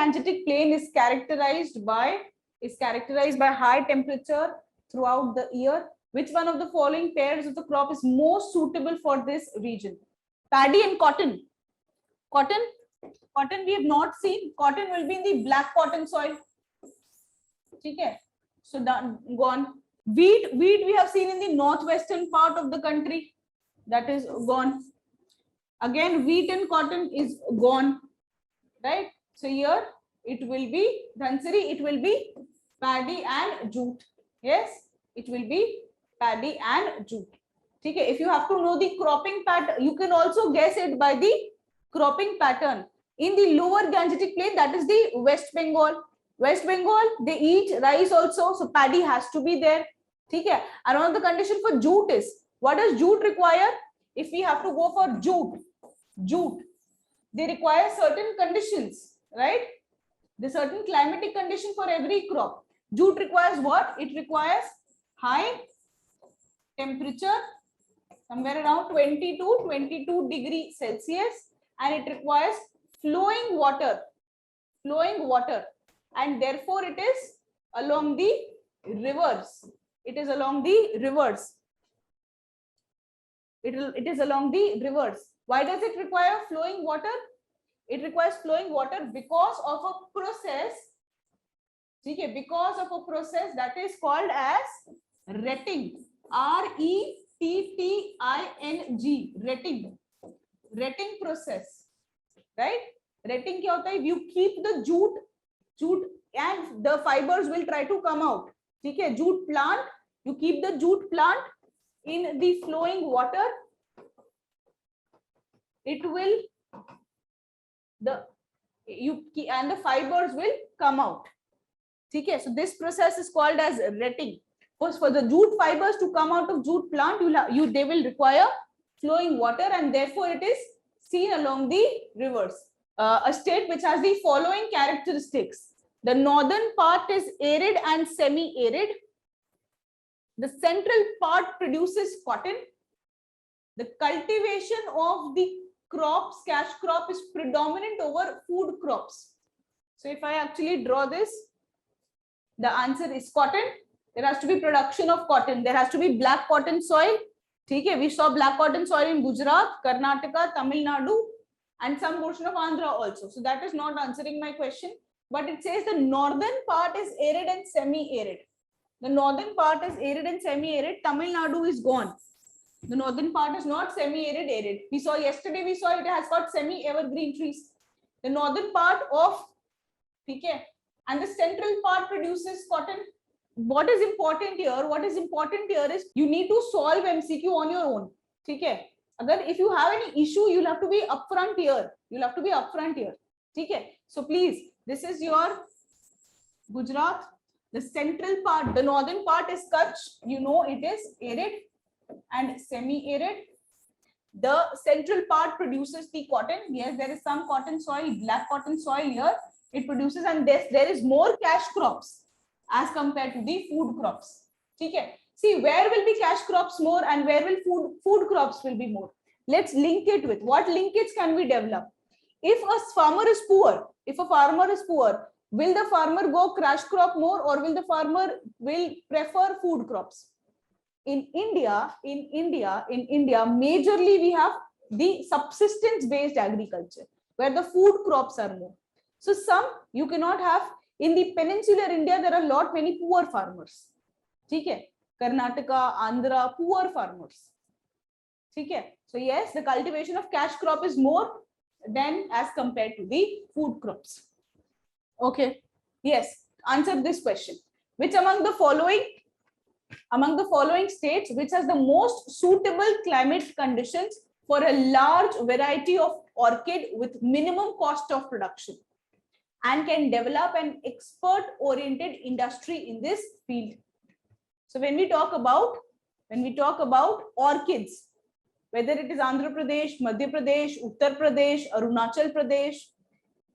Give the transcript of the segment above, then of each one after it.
Gangetic Plain is characterized by high temperature throughout the year. Which one of the following pairs of the crop is most suitable for this region? Paddy and cotton. Cotton we have not seen. Cotton will be in the black cotton soil. Okay. So done, gone. Wheat we have seen in the northwestern part of the country. That is gone. Again, wheat and cotton is gone. Right? So here it will be, Dhansari, it will be paddy and jute. Yes, it will be paddy and jute. Okay. If you have to know the cropping pattern, you can also guess it by the cropping pattern. In the lower Gangetic Plain, that is the West Bengal. West Bengal, they eat rice also, so paddy has to be there. Okay. And one of the condition for jute is, what does jute require? If we have to go for jute, they require certain conditions, right? The certain climatic condition for every crop. Jute requires what? It requires high temperature, somewhere around 20 to 22 degrees Celsius, and it requires flowing water, and therefore it is along the rivers. It is along the rivers. It is along the rivers. Why does it require flowing water? It requires flowing water because of a process. Okay, because of a process that is called as retting. R-E-T-T-I-N-G. Retting process. Right? Retting kya hota hai? You keep the jute and the fibers will try to come out. Okay, jute plant. You keep the jute plant in the flowing water. It will the fibers will come out. Okay, so this process is called as retting. For the jute fibers to come out of jute plant, they will require flowing water, and therefore it is seen along the rivers. A state which has the following characteristics. The northern part is arid and semi-arid. The central part produces cotton. The cultivation of the crops, cash crop, is predominant over food crops. So if I actually draw this, the answer is cotton. There has to be production of cotton. There has to be black cotton soil. Okay, we saw black cotton soil in Gujarat, Karnataka, Tamil Nadu, and some portion of Andhra also. So that is not answering my question. But it says the northern part is arid and semi-arid. The northern part is arid and semi-arid. Tamil Nadu is gone. The northern part is not semi-arid, arid. We saw yesterday, we saw it has got semi-evergreen trees. The northern part of, okay, and the central part produces cotton. What is important here? What is important here is you need to solve MCQ on your own. Okay. If you have any issue, you'll have to be upfront here. Okay. So please, this is your Gujarat. The central part, the northern part is Kutch. You know it is arid and semi-arid. The central part produces the cotton. Yes, there is some cotton soil, black cotton soil here. It produces, and there is more cash crops as compared to the food crops. Okay. See, where will be cash crops more and where will food crops will be more? Let's link it with what linkage can we develop? If a farmer is poor, will the farmer go cash crop more, or will the farmer prefer food crops? In India, majorly we have the subsistence based agriculture where the food crops are more. So some you cannot have. In the peninsular India, there are many poor farmers. Okay. Karnataka, Andhra, poor farmers. Okay. So yes, the cultivation of cash crop is more than as compared to the food crops. Okay. Yes. Answer this question. Which among the following states, which has the most suitable climate conditions for a large variety of orchid with minimum cost of production, and can develop an expert-oriented industry in this field? So when we talk about orchids, whether it is Andhra Pradesh, Madhya Pradesh, Uttar Pradesh, Arunachal Pradesh,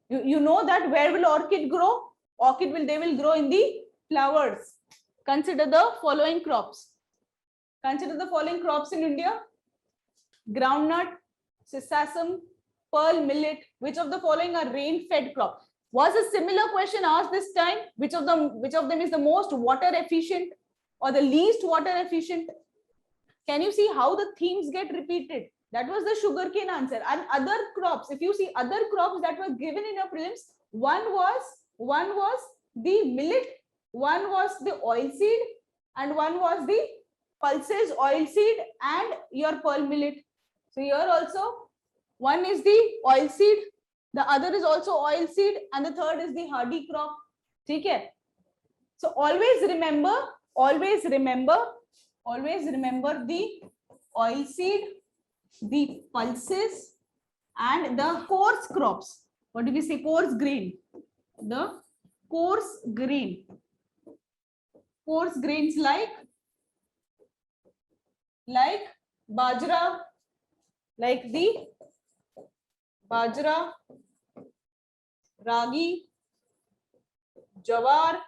you know that where will orchid grow? They will grow in the flowers. Consider the following crops. In India: groundnut, sesame, pearl millet. Which of the following are rain-fed crop? Was a similar question asked this time? Which of them is the most water efficient or the least water efficient? Can you see how the themes get repeated? That was the sugarcane answer. And other crops, if you see other crops that were given in your prelims, one was the millet, one was the oilseed, and one was the pulses, oilseed, and your pearl millet. So here also, one is the oilseed, the other is also oilseed, and the third is the hardy crop. Okay? So always remember the oilseed, the pulses, and the coarse crops. What do we say? Coarse grain. The coarse grain. Coarse grains like bajra, like the bajra, ragi, jawar.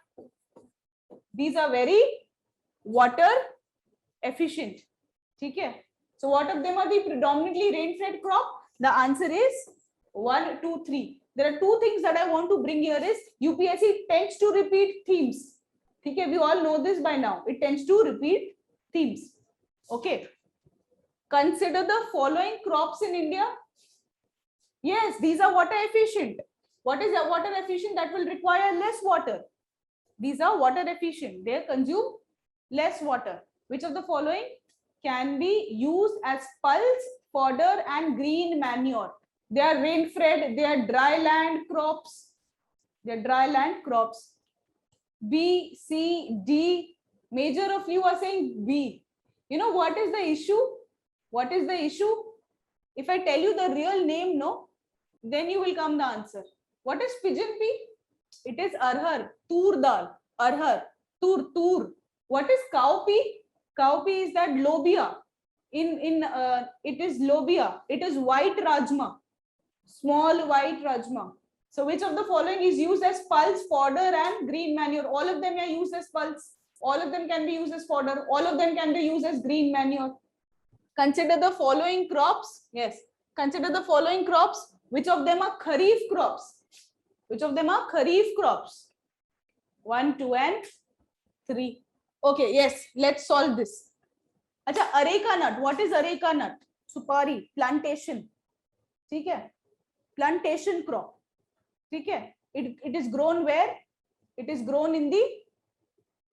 These are very water efficient. Okay? So what of them are the predominantly rain-fed crop? The answer is 1, 2, 3. There are two things that I want to bring here is UPSC tends to repeat themes. Okay, we all know this by now. It tends to repeat themes. Okay. Consider the following crops in India. Yes, these are water efficient. What is a water efficient? That will require less water. These are water efficient. They consume less water. Which of the following can be used as pulse, fodder, and green manure? They are rain-fed. They are dry land crops. They are dry land crops. B, C, D. Major of you are saying B. You know what is the issue? What is the issue? If I tell you the real name, no, then you will come the answer. What is pigeon pea? It is arhar, tur dal, arhar, tur. What is cow pea? Cow pea is that lobia. It is lobia. It is white rajma, small white rajma. So which of the following is used as pulse, fodder, and green manure? All of them are used as pulse. All of them can be used as fodder. All of them can be used as green manure. Consider the following crops. Yes. Consider the following crops. Which of them are kharif crops? Which of them are kharif crops? 1, 2, and 3. Okay, yes, let's solve this. Acha, areca nut. What is areca nut? Supari, plantation. Okay? Plantation crop. Okay? It is grown where? It is grown in the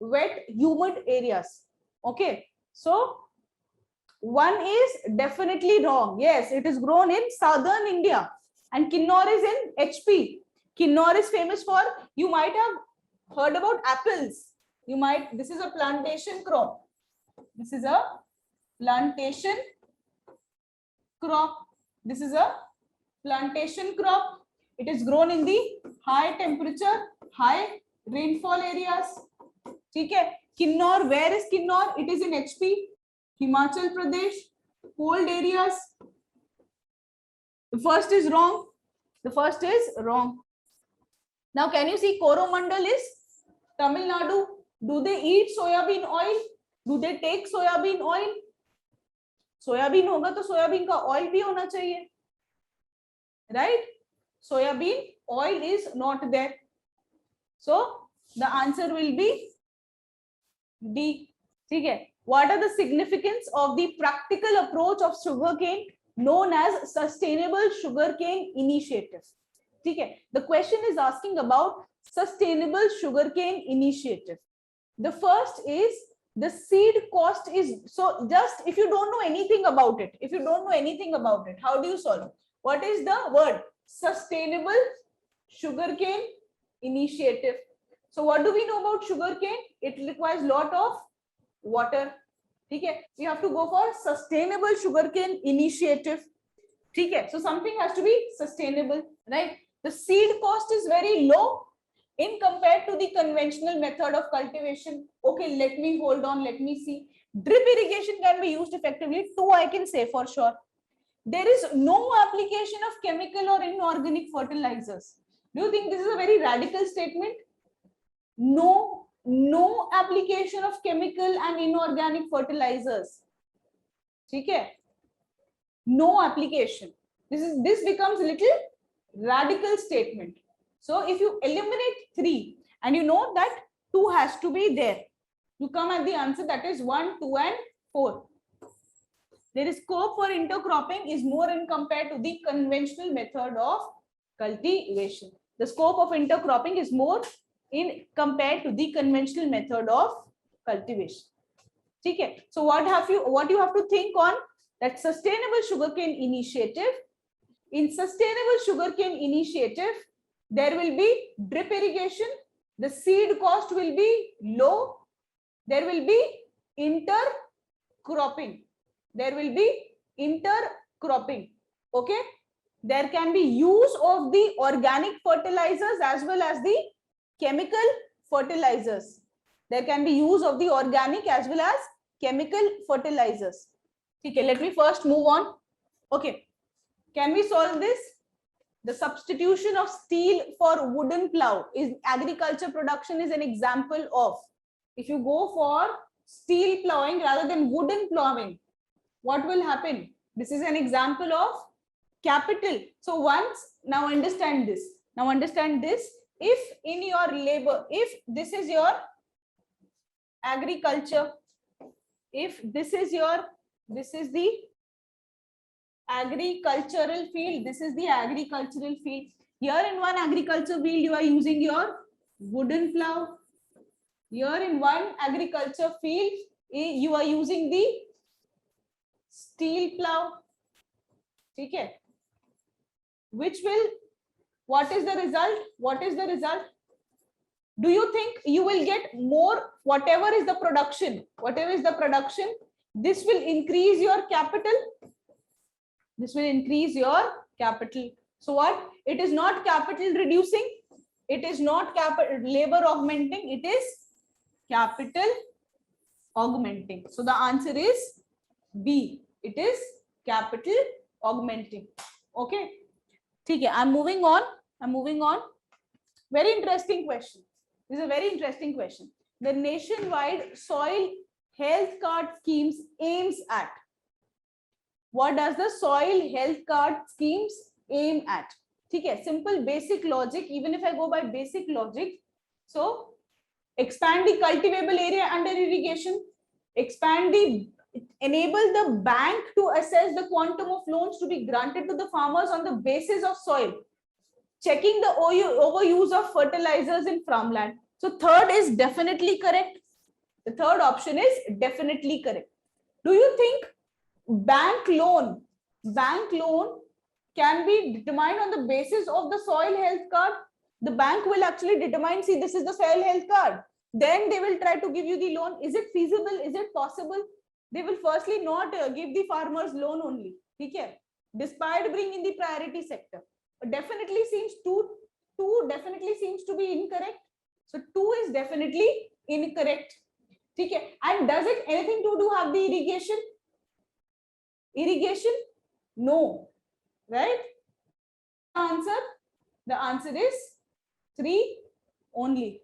wet, humid areas. Okay? So, one is definitely wrong. Yes, it is grown in southern India. And Kinnaur is in HP. Kinnaur is famous for, you might have heard about apples. This is a plantation crop. This is a plantation crop. This is a plantation crop. It is grown in the high temperature, high rainfall areas. Okay. Kinnaur, where is Kinnaur? It is in HP, Himachal Pradesh, cold areas. The first is wrong. The first is wrong. Now, can you see Coromandel is Tamil Nadu? Do they eat soybean oil? Do they take soybean oil? Soybean होगा तो soybean का oil भी होना चाहिए, right? Soybean oil is not there. So the answer will be D. Okay. What are the significance of the practical approach of sugarcane known as sustainable sugarcane initiative? Okay. The question is asking about sustainable sugarcane initiative. The first is the seed cost is, so just if you don't know anything about it, how do you solve? What is the word? Sustainable sugarcane initiative. So what do we know about sugarcane? It requires lot of water. Okay, we have to go for sustainable sugarcane initiative. Okay, so something has to be sustainable, right? The seed cost is very low in compared to the conventional method of cultivation. Okay, let me hold on, let me see. Drip irrigation can be used effectively. 2 I can say for sure. There is no application of chemical or inorganic fertilizers. Do you think this is a very radical statement? No application of chemical and inorganic fertilizers. Okay? No application. This becomes a little radical statement. So if you eliminate 3 and you know that 2 has to be there, you come at the answer that is 1, 2 and 4. There is scope for intercropping is more in compared to the conventional method of cultivation. The scope of intercropping is more in compared to the conventional method of cultivation. Okay. So what you have to think on that sustainable sugarcane initiative. In sustainable sugarcane initiative, there will be drip irrigation. The seed cost will be low. There will be intercropping. There will be intercropping. Okay. There can be use of the organic fertilizers as well as the chemical fertilizers. There can be use of the organic as well as chemical fertilizers. Okay, let me first move on. Okay, can we solve this? The substitution of steel for wooden plow is agriculture production is an example of. If you go for steel plowing rather than wooden plowing, what will happen? This is an example of capital. So now understand this. Now understand this. If in your labor, if this is your agriculture, if this is the agricultural field, this is the agricultural field. Here in one agriculture field, you are using your wooden plow. Here in one agriculture field, you are using the steel plow. Okay. What is the result? What is the result? Do you think you will get more, whatever is the production, this will increase your capital? This will increase your capital. So what? It is not capital reducing. It is not labor augmenting. It is capital augmenting. So the answer is B. It is capital augmenting. Okay. Okay, I'm moving on. Very interesting question. This is a very interesting question. The nationwide soil health card schemes aims at. What does the soil health card schemes aim at? Okay, simple basic logic. Even if I go by basic logic, so expand the cultivable area under irrigation, enable the bank to assess the quantum of loans to be granted to the farmers on the basis of soil, checking the overuse of fertilizers in farmland. So third is definitely correct. The third option is definitely correct. Do you think bank loan can be determined on the basis of the soil health card? The bank will actually determine, see, this is the soil health card. Then they will try to give you the loan. Is it feasible? Is it possible? They will firstly not give the farmers loan only. Okay? Despite bringing the priority sector. Definitely seems two definitely seems to be incorrect. So 2 is definitely incorrect. Okay? And does it anything to do have the irrigation? Irrigation? No. Right? Answer? The answer is 3 only.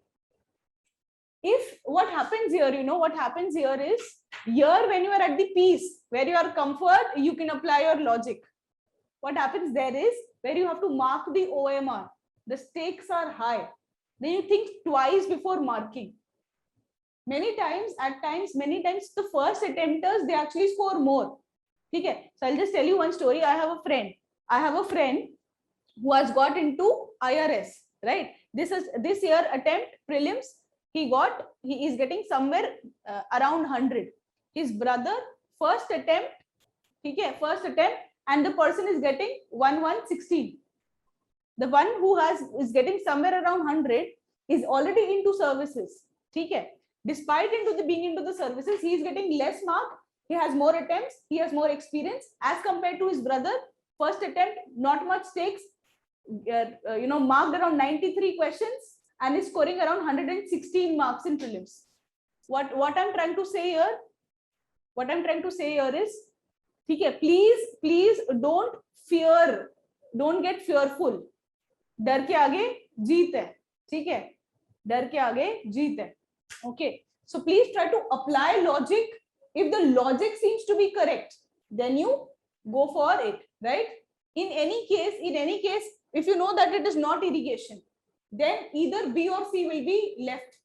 If what happens here, what happens here is, here when you are at the piece, where you are comfort, you can apply your logic. What happens there is, where you have to mark the OMR, the stakes are high. Then you think twice before marking. Many times, the first attempters, they actually score more. Okay? So I'll just tell you one story. I have a friend who has got into IRS, right? This year attempt prelims, he is getting somewhere around 100. His brother, first attempt, and the person is getting 116. The one who is getting somewhere around 100 is already into services. Okay? Despite being into the services, he is getting less mark. He has more attempts. He has more experience as compared to his brother. First attempt, not much stakes. Marked around 93 questions and is scoring around 116 marks in prelims. What I'm trying to say here? Is, okay, please don't fear, don't get fearful. डर के आगे जीत है, ठीक है? डर के आगे जीत है. Okay, so please try to apply logic. If the logic seems to be correct, then you go for it, right? In any case, if you know that it is not irrigation, then either B or C will be left.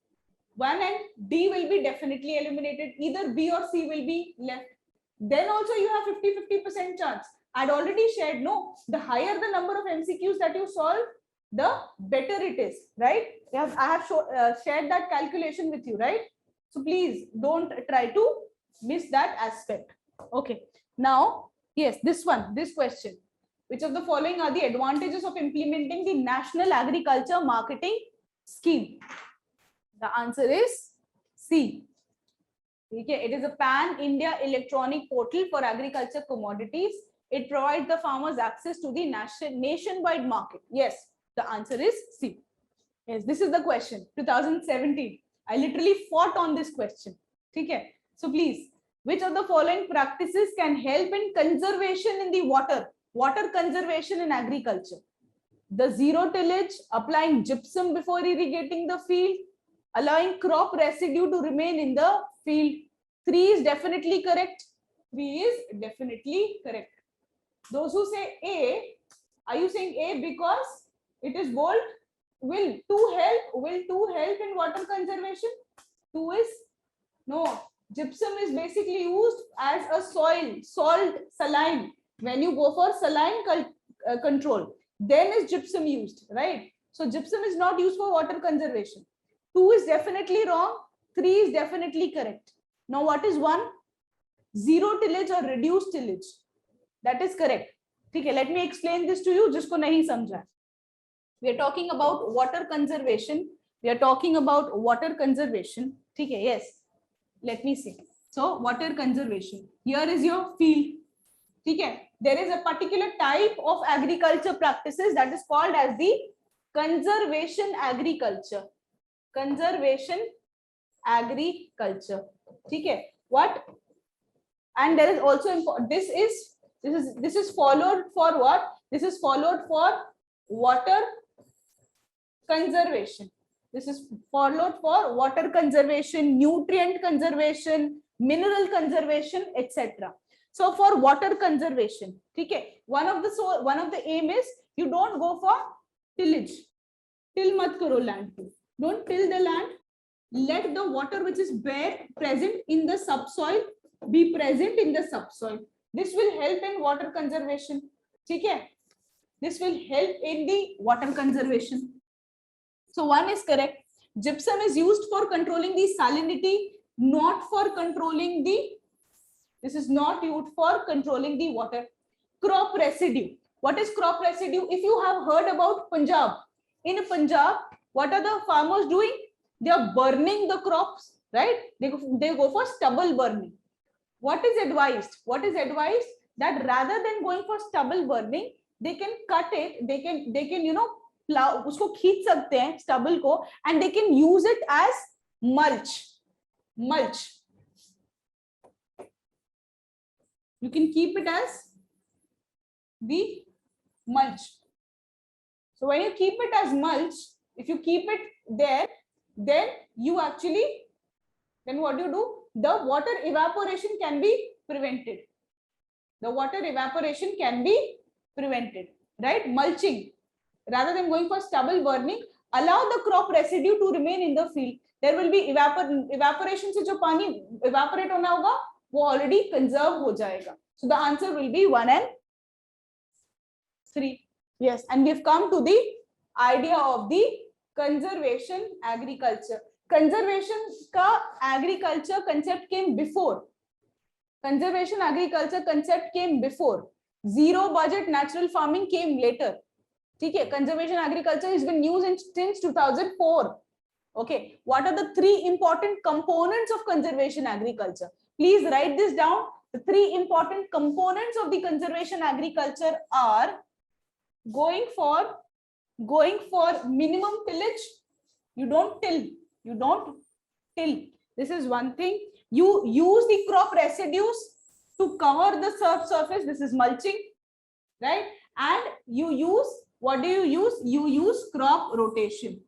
1 and D will be definitely eliminated. Either B or C will be left. Then also you have 50-50% chance. I'd already shared, no, the higher the number of MCQs that you solve, the better it is, right? I have shared that calculation with you, right? So please don't try to miss that aspect. Okay. Now, yes, this question. Which of the following are the advantages of implementing the National Agriculture Marketing Scheme? The answer is C. Okay, it is a pan-India electronic portal for agriculture commodities. It provides the farmers access to the nationwide market. Yes, the answer is C. Yes, this is the question, 2017. I literally fought on this question. Okay, so please, which of the following practices can help in conservation in the water conservation in agriculture? The zero tillage, applying gypsum before irrigating the field, allowing crop residue to remain in the field. 3 is definitely correct. 3 is definitely correct. Those who say A, are you saying A because it is bold? Will 2 help in water conservation? 2 is no. Gypsum is basically used as a salt, saline. When you go for saline control, then is gypsum used, right? So gypsum is not used for water conservation. 2 is definitely wrong. 3 is definitely correct. Now what is 1? Zero tillage or reduced tillage. That is correct. Okay, let me explain this to you. Jisko nahi samjha. We are talking about water conservation. Okay, yes. Let me see. So water conservation. Here is your field. Okay. There is a particular type of agriculture practices that is called as the conservation agriculture. Conservation agriculture. Okay. What? And there is also this is followed for what? This is followed for water conservation. This is followed for water conservation, nutrient conservation, mineral conservation, etc. So for water conservation, okay, one of the aim is you don't go for tillage. Till mat karo land. Don't till the land. Let the water which is present in the subsoil be present in the subsoil. This will help in water conservation. Okay? This will help in the water conservation. So 1 is correct. Gypsum is used for controlling the salinity, not for controlling the. This is not used for controlling the water. Crop residue. What is crop residue? If you have heard about Punjab, in Punjab, what are the farmers doing? They are burning the crops, right? They go for stubble burning. What is advised? That rather than going for stubble burning, they can cut it. They can plow, उसको खींच सकते हैं stubble को, and they can use it as mulch. You can keep it as the mulch. So when you keep it as mulch, if you keep it there, then you actually, then what do? The water evaporation can be prevented. Right? Mulching. Rather than going for stubble burning, allow the crop residue to remain in the field. There will be evaporation से जो पानी evaporate होना होगा, वो already conserve हो जाएगा. So the answer will be 1 and 3. Yes, and we've come to the idea of the conservation agriculture. Conservation का agriculture concept came before. Conservation agriculture concept came before. Zero budget natural farming came later. Okay, conservation agriculture has been used since 2004. Okay, what are the 3 important components of conservation agriculture? Please write this down. The 3 important components of the conservation agriculture are going for minimum tillage. You don't till. This is one thing. You use the crop residues to cover the surface. This is mulching, right? And you use, what do you use? You use crop rotation.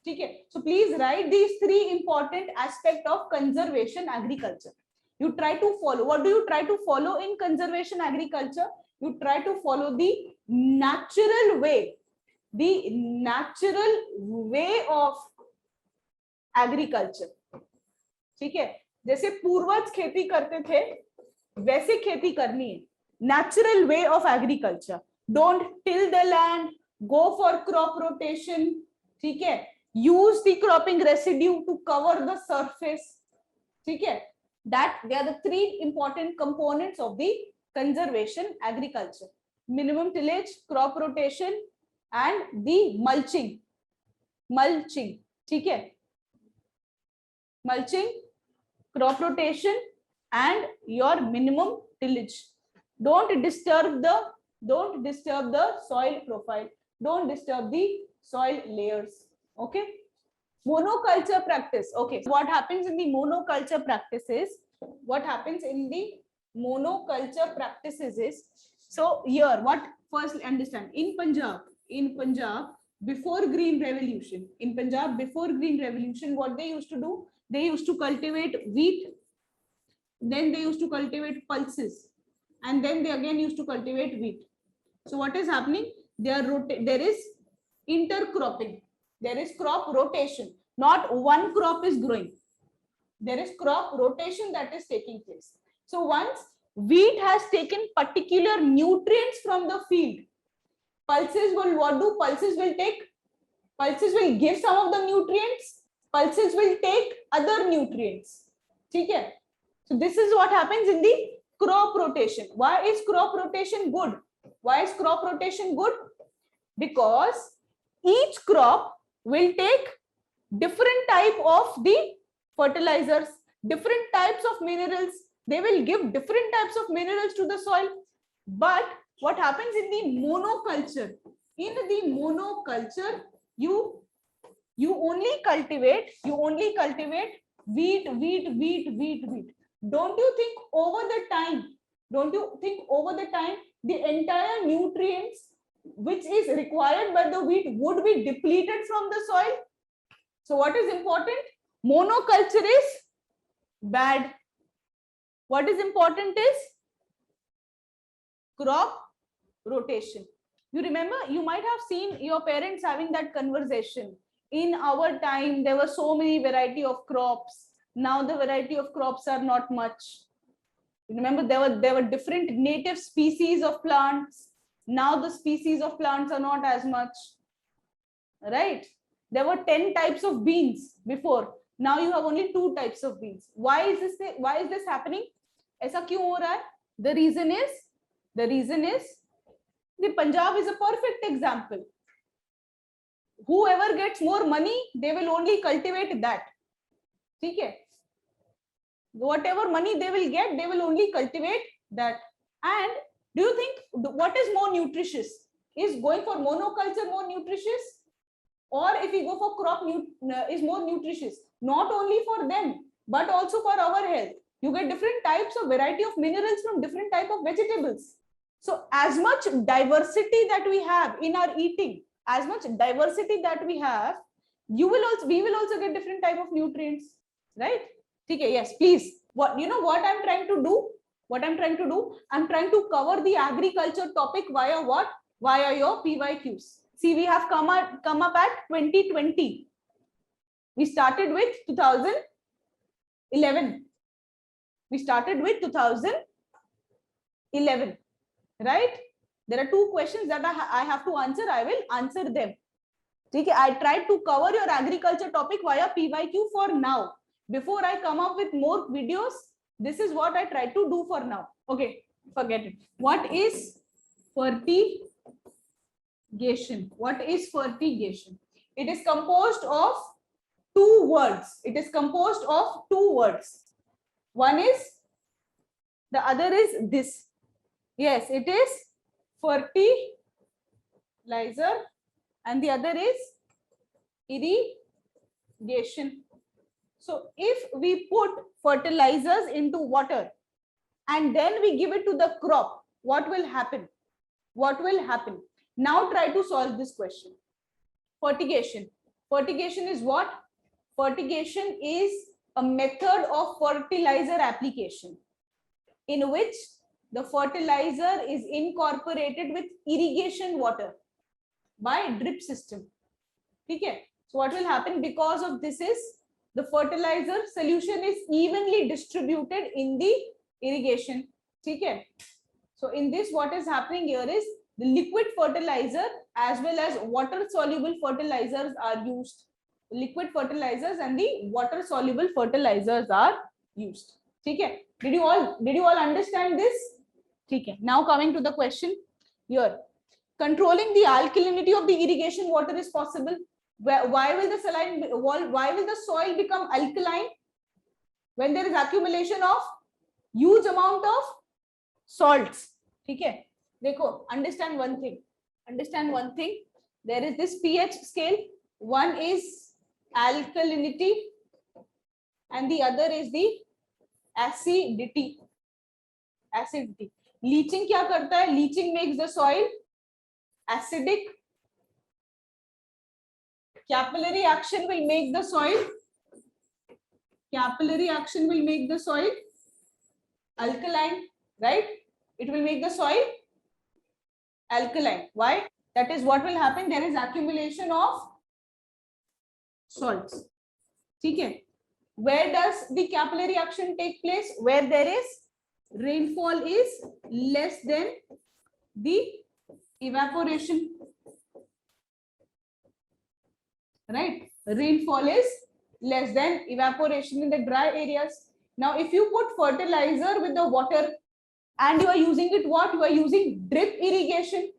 Okay. So please write these 3 important aspects of conservation agriculture. You try to follow. What do you try to follow in conservation agriculture? You try to follow the natural way the natural way of agriculture. ठीक है, जैसे पूर्वज खेती करते थे वैसे खेती करनी है. Natural way of agriculture. Don't till the land, go for crop rotation. ठीक है, use the cropping residue to cover the surface. ठीक है, that they are the three important components of the conservation agriculture: minimum tillage, crop rotation, and the mulching. ठीक है, mulching, crop rotation, and your minimum tillage. Don't disturb the soil profile, don't disturb the soil layers. Okay, monoculture practice. Okay, what happens in the monoculture practices is, so here what first understand, in Punjab before green revolution, what they used to do, they used to cultivate wheat, then they used to cultivate pulses, and then they again used to cultivate wheat. So what is happening? There is intercropping, there is crop rotation. Not one crop is growing, there is crop rotation that is taking place. So once wheat has taken particular nutrients from the field, pulses will what do? Pulses will give some of the nutrients, pulses will take other nutrients. Okay? So this is what happens in the crop rotation. Why is crop rotation good? Because each crop will take different type of the fertilizers, different types of minerals. They will give different types of minerals to the soil. But what happens in the monoculture? In the monoculture, you only cultivate wheat. Don't you think over the time the entire nutrients which is required by the wheat would be depleted from the soil? So what is important? Monoculture is bad. What is important is crop rotation. You remember, you might have seen your parents having that conversation. In our time, there were so many variety of crops. Now the variety of crops are not much. Remember, there were different native species of plants. Now the species of plants are not as much. Right? There were 10 types of beans before. Now you have only 2 types of beans. Why is this happening? ऐसा क्यों हो रहा है? The reason is the Punjab is a perfect example. Whoever gets more money, they will only cultivate that. ठीक है? Whatever money they will get, they will only cultivate that. And do you think what is more nutritious? Is going for monoculture more nutritious? Or if we go for crop is more nutritious? Not only for them, but also for our health. You get different types of variety of minerals from different type of vegetables. So as much diversity that we have in our eating, as much diversity that we have, we will also get different type of nutrients, right? Okay, yes, please. What I'm trying to do? I'm trying to cover the agriculture topic via what? Via your PYQs. See, we have come up at 2020. We started with 2011. Right? There are 2 questions that I have to answer. I will answer them. Okay, I tried to cover your agriculture topic via PYQ for now. Before I come up with more videos, this is what I tried to do for now. Okay, forget it. What is fertigation? It is composed of 2 words. One is, the other is this. Yes, it is fertilizer and the other is irrigation. So if we put fertilizers into water and then we give it to the crop, what will happen? Now try to solve this question. Fertigation is what? Fertigation is a method of fertilizer application in which the fertilizer is incorporated with irrigation water. by drip system. Okay. So what will happen because of this is the fertilizer solution is evenly distributed in the irrigation. Okay. So in this, what is happening here is the liquid fertilizer as well as water soluble fertilizers are used. Liquid fertilizers and the water soluble fertilizers are used. Okay. Did you all understand this? Okay. Now coming to the question here. Controlling the alkalinity of the irrigation water is possible. Why will the soil become alkaline? When there is accumulation of huge amount of salts. Okay. Dekho, understand one thing. There is this pH scale. One is alkalinity and the other is the acidity. Leaching क्या करता है? Leaching makes the soil acidic. Capillary action will make the soil alkaline, right? It will make the soil alkaline. Why? That is what will happen. There is accumulation of salts. Okay. Where does the capillary action take place? Where there is rainfall is less than the evaporation. Right? Rainfall is less than evaporation in the dry areas. Now, if you put fertilizer with the water and you are using it what? You are using drip irrigation.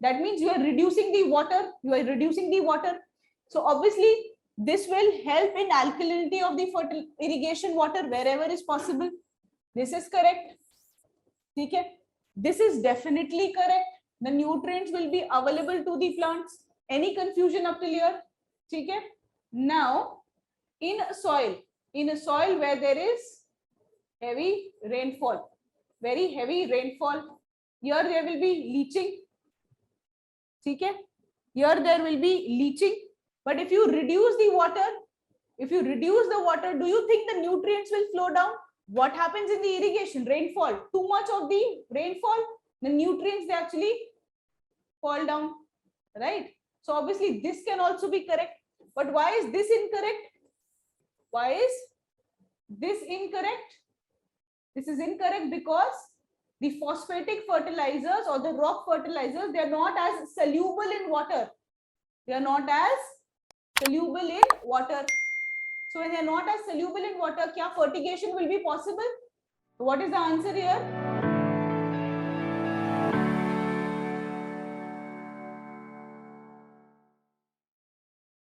That means you are reducing the water. So obviously, this will help in alkalinity of the irrigation water wherever is possible. This is correct. Okay. This is definitely correct. The nutrients will be available to the plants. Any confusion up till here? Okay. Now, in a soil where there is heavy rainfall, very heavy rainfall, here there will be leaching. Okay. Here there will be leaching. But if you reduce the water, do you think the nutrients will flow down? What happens in the irrigation? Rainfall. Too much of the rainfall, the nutrients, they actually fall down, right? So obviously this can also be correct. But why is this incorrect? This is incorrect because the phosphatic fertilizers or the rock fertilizers, they are not as soluble in water. So when they are not as soluble in water, क्या fertigation will be possible? What is the answer here?